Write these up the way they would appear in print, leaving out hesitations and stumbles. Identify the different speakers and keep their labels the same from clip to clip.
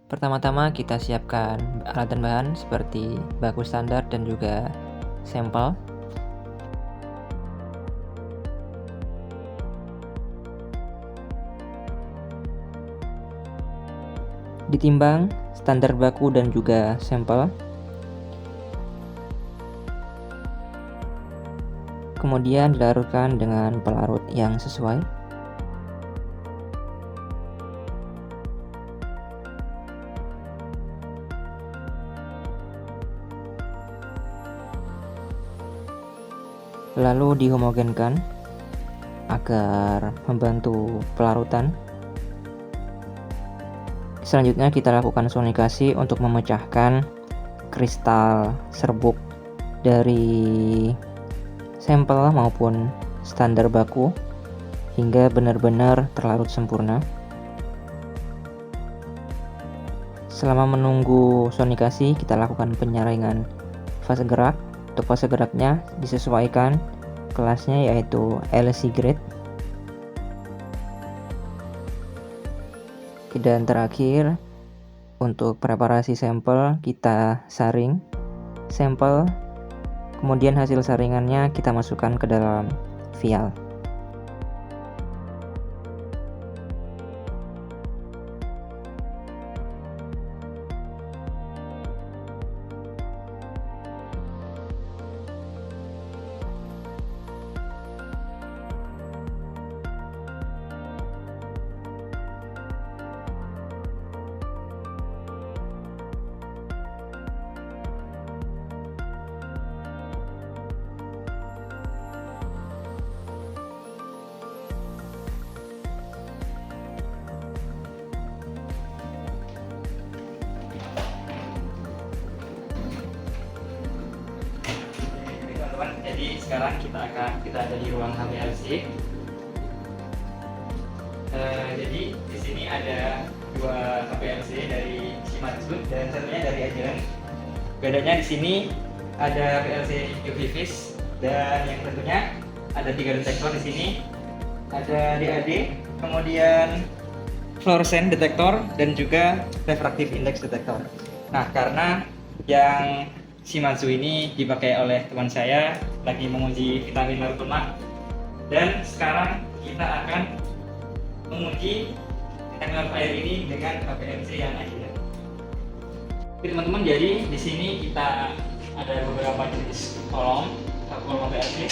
Speaker 1: Pertama-tama kita siapkan alat dan bahan seperti baku standar dan juga sampel. Ditimbang standar baku dan juga sampel. Kemudian dilarutkan dengan pelarut yang sesuai. Lalu dihomogenkan agar membantu pelarutan. Selanjutnya kita lakukan sonikasi untuk memecahkan kristal serbuk dari sampel maupun standar baku hingga benar-benar terlarut sempurna. Selama menunggu sonikasi, kita lakukan penyaringan fase gerak. Untuk fase geraknya disesuaikan kelasnya, yaitu LC grade. Dan terakhir, untuk preparasi sampel, kita saring sampel, kemudian hasil saringannya kita masukkan ke dalam vial. Jadi sekarang kita ada di ruang HPLC. Jadi di sini ada dua HPLC dari Shimadzu dan satunya dari Agilent. Bedanya di sini ada HPLC UV vis dan yang tentunya ada 3 detektor di sini. Ada DAD, kemudian fluorescent detektor dan juga refractive index detektor. Nah, karena yang Shimadzu ini dipakai oleh teman saya lagi menguji vitamin larut lemak, dan sekarang kita akan menguji vitamin larut air ini dengan HPLC yang Agilent. Oke teman-teman, jadi di sini kita ada beberapa jenis kolom HPLC,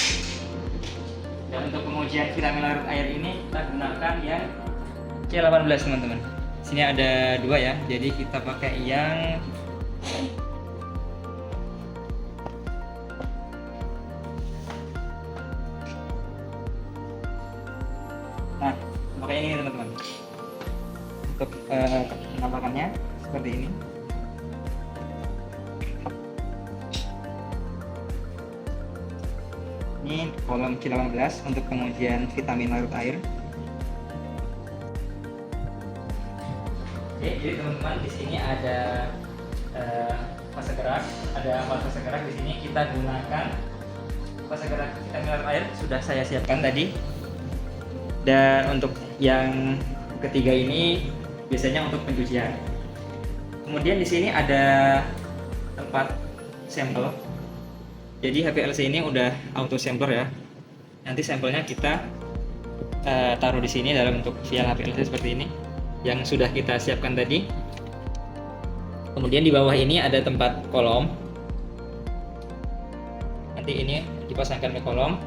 Speaker 1: dan untuk pengujian vitamin larut air ini kita gunakan yang C18 teman-teman. Sini ada dua ya, jadi kita pakai yang pakai ini teman-teman. Untuk penampakannya seperti ini. Ini kolom C18 untuk pengujian vitamin larut air. Oke, jadi teman-teman di sini ada fase gerak, ada 4 fase gerak. Di sini kita gunakan fase gerak vitamin larut air sudah saya siapkan tadi. Dan untuk yang ketiga ini biasanya untuk pencucian. Kemudian di sini ada tempat sampel. Jadi HPLC ini udah auto sampler ya. Nanti sampelnya kita taruh di sini dalam bentuk vial HPLC seperti ini yang sudah kita siapkan tadi. Kemudian di bawah ini ada tempat kolom. Nanti ini dipasangkan ke kolom.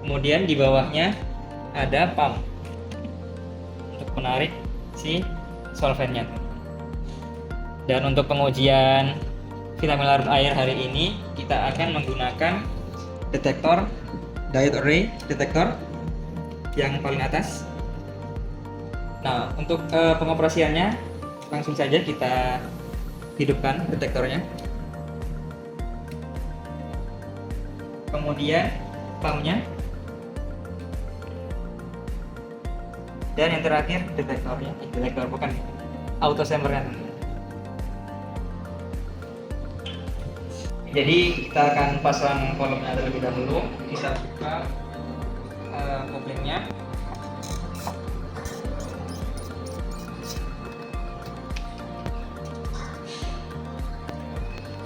Speaker 1: Kemudian di bawahnya ada pump untuk menarik si solvennya. Dan untuk pengujian vitamin larut air hari ini kita akan menggunakan detektor diode array detektor yang paling atas. Nah, untuk pengoperasiannya langsung saja kita hidupkan detektornya. Kemudian pumpnya. Dan yang terakhir detektornya, detektor bukan auto samplernya. Jadi kita akan pasang kolomnya terlebih dahulu. Kita buka koplingnya.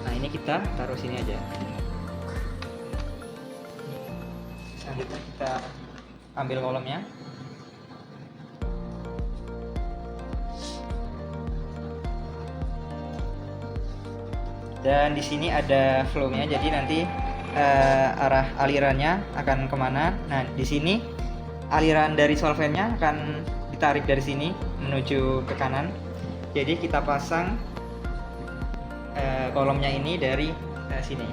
Speaker 1: Nah, ini kita taruh sini aja. Selanjutnya kita ambil kolomnya. Dan di sini ada flow-nya, jadi nanti arah alirannya akan kemana. Nah, di sini aliran dari solvennya akan ditarik dari sini menuju ke kanan. Jadi kita pasang kolomnya ini dari sini.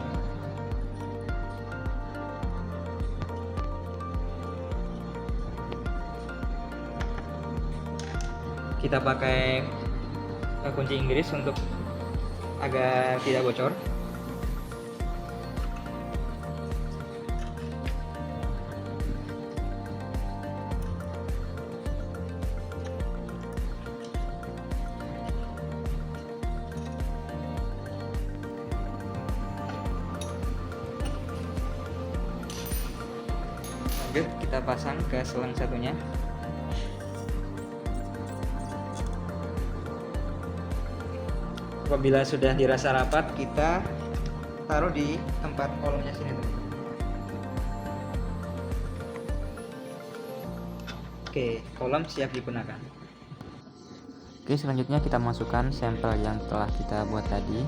Speaker 1: Kita pakai kunci Inggris untuk agar tidak bocor. Lanjut kita pasang ke selang satunya. Apabila sudah dirasa rapat, kita taruh di tempat kolomnya sini tuh. Oke, kolom siap digunakan.
Speaker 2: Oke, selanjutnya kita masukkan sampel yang telah kita buat tadi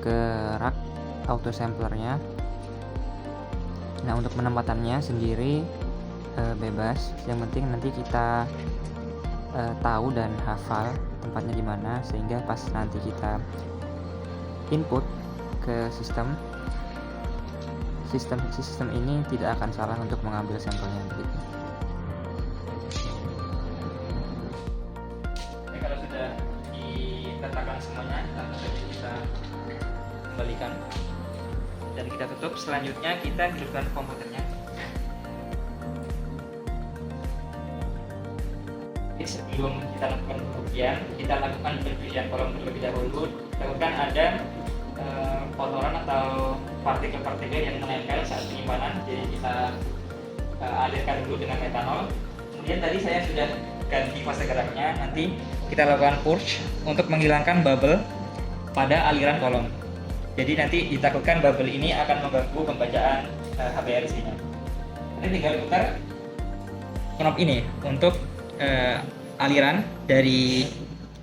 Speaker 2: ke rak auto samplernya. Nah, untuk penempatannya sendiri bebas, yang penting nanti kita tahu dan hafal tempatnya di mana, sehingga pas nanti kita input ke sistem ini tidak akan salah untuk mengambil sampelnya begitu.
Speaker 1: Oke, kalau sudah diletakkan semuanya, langsung saja kita kembalikan dan kita tutup. Selanjutnya kita hidupkan komputernya. Sebelum kita lakukan pencucian, kita lakukan pencucian kolom terlebih dahulu. Takutkan ada kotoran atau partikel-partikel yang menempel saat penyimpanan, jadi kita alirkan dulu dengan metanol. Kemudian tadi saya sudah ganti fase geraknya, nanti kita lakukan purge untuk menghilangkan bubble pada aliran kolom. Jadi nanti ditakutkan bubble ini akan mengganggu pembacaan HPLC-nya. Nanti tinggal putar knob ini untuk aliran dari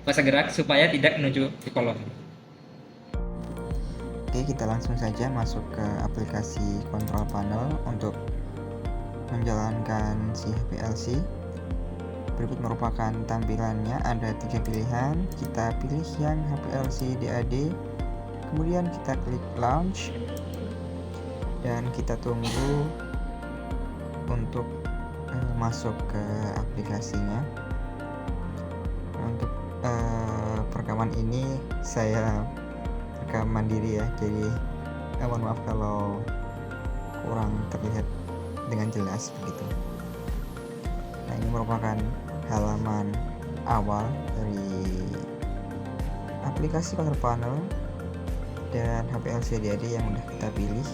Speaker 1: fase gerak supaya tidak menuju di kolom.
Speaker 3: Oke, kita langsung saja masuk ke aplikasi control panel untuk menjalankan si HPLC. Berikut merupakan tampilannya, ada 3 pilihan. Kita pilih yang HPLC DAD, kemudian kita klik launch dan kita tunggu untuk masuk ke aplikasinya. Untuk perekaman ini saya rekam mandiri ya, jadi mohon maaf kalau kurang terlihat dengan jelas begitu. Nah, ini merupakan halaman awal dari aplikasi control panel dan HPLC DAD yang udah kita pilih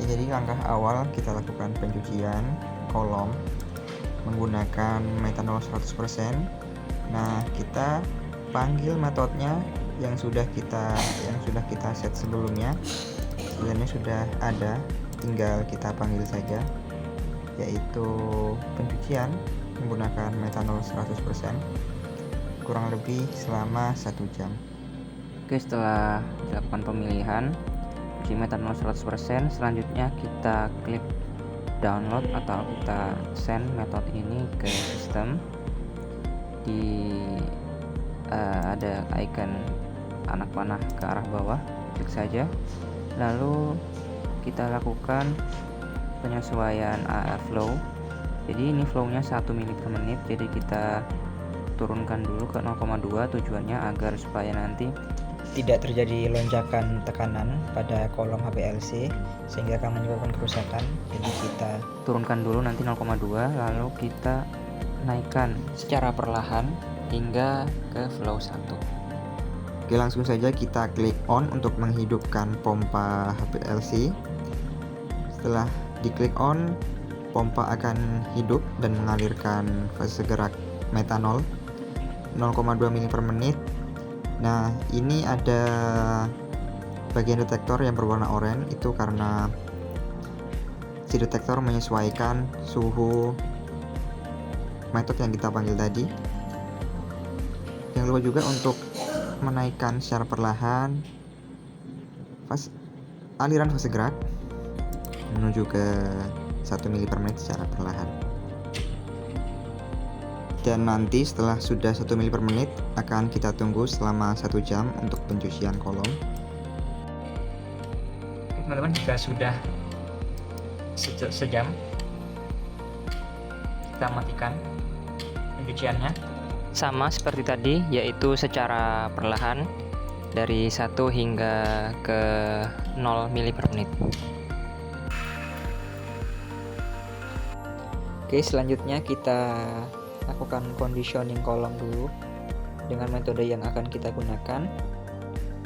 Speaker 3: ya. Jadi langkah awal kita lakukan pencucian kolom menggunakan metanol 100%. Nah, kita panggil metodenya yang sudah kita set sebelumnya. Sebenarnya sudah ada, tinggal kita panggil saja, yaitu pencucian menggunakan metanol 100% kurang lebih selama 1 jam.
Speaker 2: Oke, setelah dilakukan pemilihan cuci metanol 100%, selanjutnya kita klik download atau kita send metode ini ke sistem. Ada icon anak panah ke arah bawah, klik saja, lalu kita lakukan penyesuaian airflow. Jadi ini flownya 1 menit per menit, jadi kita turunkan dulu ke 0,2, tujuannya agar supaya nanti
Speaker 3: tidak terjadi lonjakan tekanan pada kolom HPLC sehingga akan menyebabkan kerusakan. Jadi kita
Speaker 2: turunkan dulu nanti 0,2, lalu kita naikkan secara perlahan hingga ke flow 1. Oke, langsung saja kita klik on untuk menghidupkan pompa HPLC. Setelah diklik on, pompa akan hidup dan mengalirkan fase gerak metanol 0,2 mili per menit. Nah, ini ada bagian detektor yang berwarna oranye, itu karena si detektor menyesuaikan suhu metode yang kita panggil tadi. Jangan lupa juga untuk menaikkan secara perlahan aliran fase gerak menuju ke 1 mili per menit secara perlahan. Dan nanti setelah sudah 1 mili per menit akan kita tunggu selama 1 jam untuk pencucian kolom.
Speaker 1: Teman-teman, jika sudah sejam, kita matikan pencuciannya.
Speaker 2: Sama seperti tadi, yaitu secara perlahan dari 1 hingga ke 0 mili per menit.
Speaker 3: Oke, selanjutnya kita lakukan conditioning kolom dulu dengan metode yang akan kita gunakan.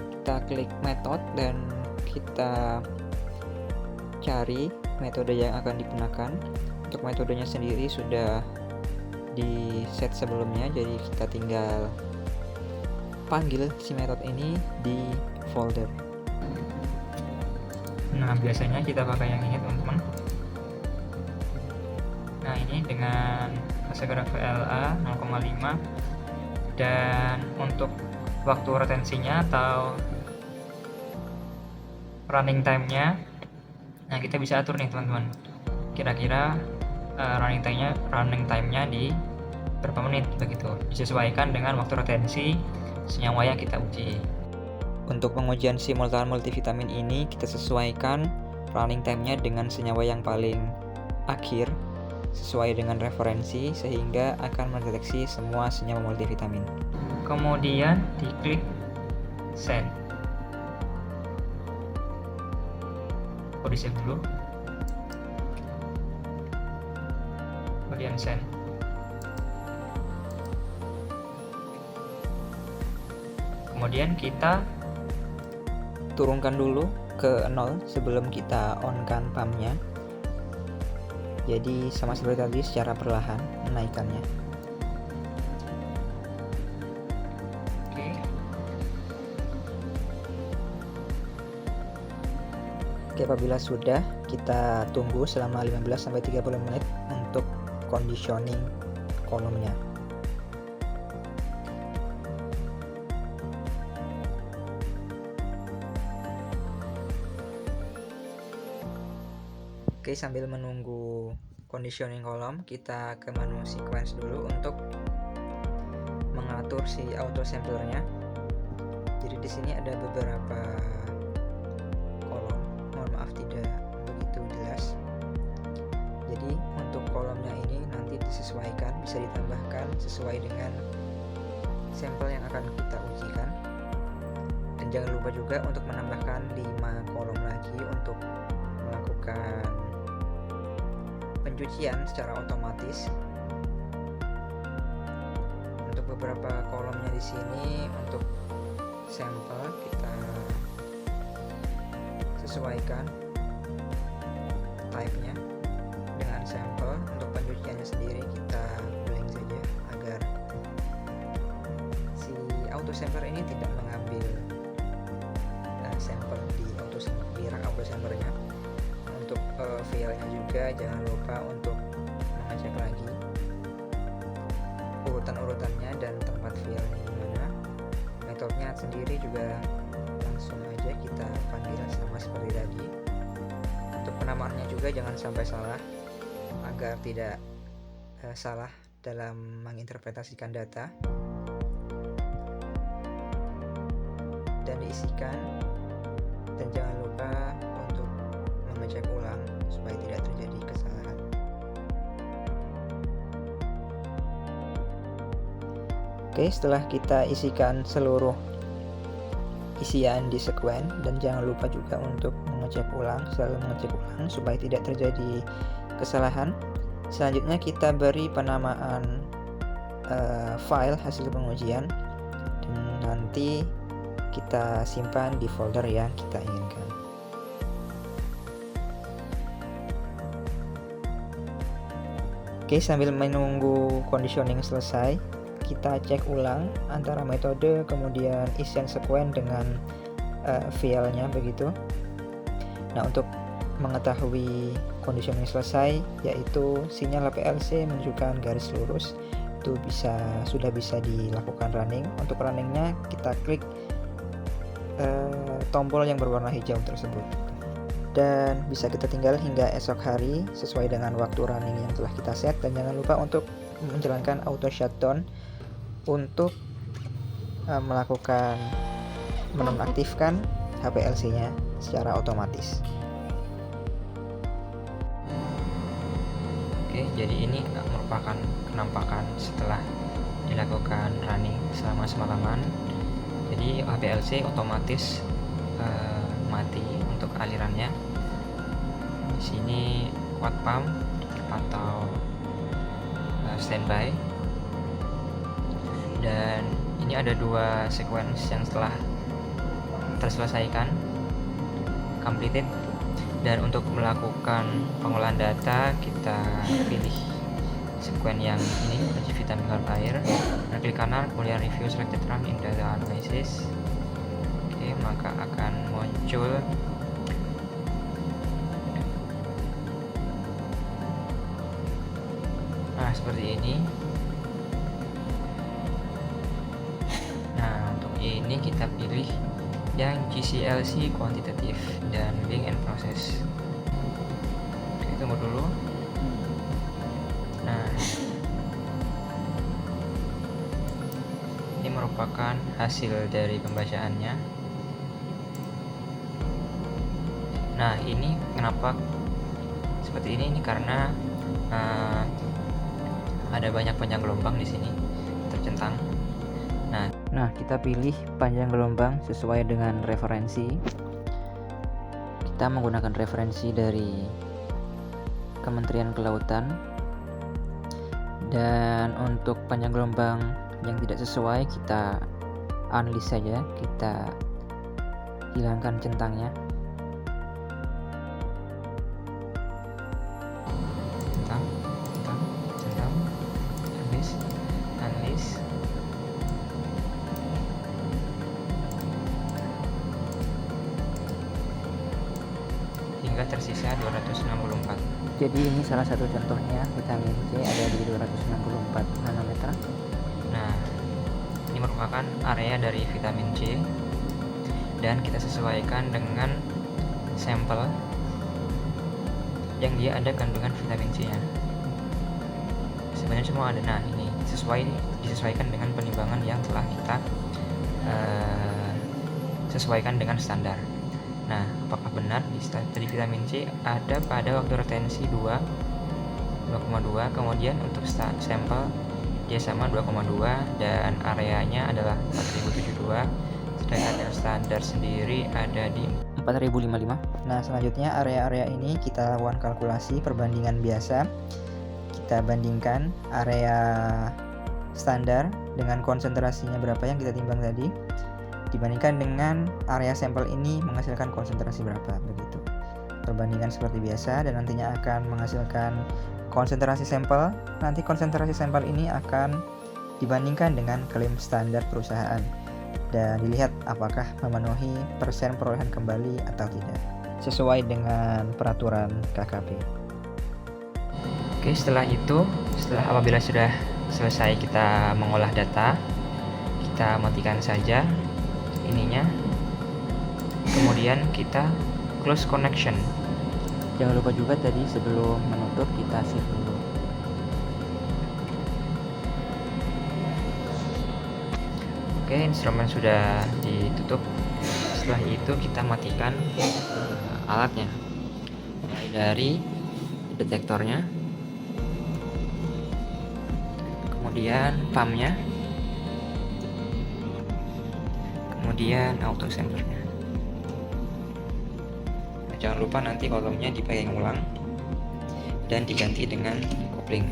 Speaker 3: Kita klik method dan kita cari metode yang akan digunakan. Untuk metodenya sendiri sudah di set sebelumnya, jadi kita tinggal panggil si metode ini di folder.
Speaker 1: Nah, biasanya kita pakai yang ini, teman-teman. Nah, ini dengan fase gerak VLA 0,5, dan untuk waktu retensinya atau running time-nya, nah kita bisa atur nih, teman-teman. Kira-kira running time-nya di berapa menit, begitu. Disesuaikan dengan waktu retensi senyawa yang kita uji.
Speaker 3: Untuk pengujian simultan multivitamin ini kita sesuaikan running time-nya dengan senyawa yang paling akhir sesuai dengan referensi, sehingga akan mendeteksi semua senyawa multivitamin.
Speaker 1: Kemudian diklik send. Di save dulu, kemudian send. Kemudian kita
Speaker 3: turunkan dulu ke 0 sebelum kita on-kan pump-nya. Jadi sama seperti tadi, secara perlahan menaikkannya. Oke, apabila sudah, kita tunggu selama 15-30 menit untuk conditioning kolomnya. Oke, sambil menunggu conditioning kolom, kita ke menu sequence dulu untuk mengatur si auto samplernya. Jadi di sini ada beberapa kolom, mohon maaf tidak begitu jelas. Jadi untuk kolomnya ini nanti disesuaikan, bisa ditambahkan sesuai dengan sampel yang akan kita ujikan. Dan jangan lupa juga untuk menambahkan 5 kolom lagi untuk melakukan pencucian secara otomatis. Untuk beberapa kolomnya di sini untuk sampel kita sesuaikan type-nya dengan sampel. Untuk pencuciannya sendiri kita blank saja agar si auto sampler ini tidak mengambil sampel di rak auto samplernya. Untuk filenya juga jangan lupa untuk mengecek lagi urutan-urutannya dan tempat filenya di mana. Metodenya sendiri juga langsung aja kita panggil sama seperti tadi. Untuk penamaannya juga jangan sampai salah, agar tidak salah dalam menginterpretasikan data, dan diisikan. Dan jangan lupa untuk mengecek ulang supaya tidak terjadi kesalahan. Oke, setelah kita isikan seluruh isian di sequence, dan jangan lupa juga untuk mengecek ulang, selalu mengecek ulang supaya tidak terjadi kesalahan. Selanjutnya kita beri penamaan file hasil pengujian, dan nanti kita simpan di folder yang kita inginkan. Oke, sambil menunggu conditioning selesai, kita cek ulang antara metode kemudian isian sequence dengan filenya begitu. Nah, untuk mengetahui conditioning selesai, yaitu sinyal PLC menunjukkan garis lurus, itu sudah bisa dilakukan running. Untuk runningnya kita klik tombol yang berwarna hijau tersebut, dan bisa kita tinggal hingga esok hari sesuai dengan waktu running yang telah kita set. Dan jangan lupa untuk menjalankan auto shutdown untuk menonaktifkan HPLC-nya secara otomatis.
Speaker 2: Oke, jadi ini merupakan penampakan setelah dilakukan running selama semalaman. Jadi HPLC otomatis mati untuk alirannya. Di sini quad pump atau standby, dan ini ada 2 sequence yang telah terselesaikan, completed. Dan untuk melakukan pengolahan data, kita pilih sequence yang ini, multivitamin garlic air, dan klik kanan, kemudian review selected run in data analysis. Oke, maka akan muncul seperti ini. Nah, untuk ini kita pilih yang GCLC kuantitatif dan link and process. Oke, tunggu dulu. Nah, ini merupakan hasil dari pembacaannya. Nah, ini kenapa seperti ini? Ini karena ada banyak panjang gelombang di sini tercentang. Nah, kita pilih panjang gelombang sesuai dengan referensi. Kita menggunakan referensi dari Kementerian Kelautan. Dan untuk panjang gelombang yang tidak sesuai, kita unlist saja, kita hilangkan centangnya. Centang, habis, unlist. Hingga tersisa 264. Jadi ini salah satu contohnya, vitamin C ada di 264 nanometer. Nah, ini merupakan area dari vitamin C, dan kita sesuaikan dengan sampel yang dia ada kandungan vitamin C nya. Sebenarnya semua ada. Nah, ini disesuaikan dengan penimbangan yang telah kita sesuaikan dengan standar. Nah, apakah benar dari vitamin C ada pada waktu retensi 2,2, kemudian untuk sampel dia sama 2,2, dan areanya adalah 4072, sedangkan yang standar sendiri ada di 4055.
Speaker 3: Nah, selanjutnya area-area ini kita lakukan kalkulasi perbandingan biasa. Kita bandingkan area standar dengan konsentrasinya berapa yang kita timbang tadi, dibandingkan dengan area sampel ini menghasilkan konsentrasi berapa, begitu. Perbandingan seperti biasa, dan nantinya akan menghasilkan konsentrasi sampel. Nanti konsentrasi sampel ini akan dibandingkan dengan klaim standar perusahaan dan dilihat apakah memenuhi persen perolehan kembali atau tidak sesuai dengan peraturan KKP.
Speaker 2: Oke, setelah apabila sudah selesai kita mengolah data, kita matikan saja ininya, kemudian kita close connection. Jangan lupa juga tadi sebelum menutup kita save dulu. Oke, instrumen sudah ditutup. Setelah itu kita matikan alatnya, mulai dari detektornya, kemudian pumpnya, kemudian auto samplernya. Nah, jangan lupa nanti kolomnya dipegang ulang dan diganti dengan kopling.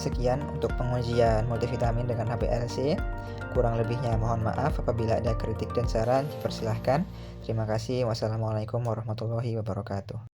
Speaker 3: Sekian untuk pengujian multivitamin dengan HPLC. Kurang lebihnya mohon maaf. Apabila ada kritik dan saran, dipersilahkan. Terima kasih. Wassalamualaikum warahmatullahi wabarakatuh.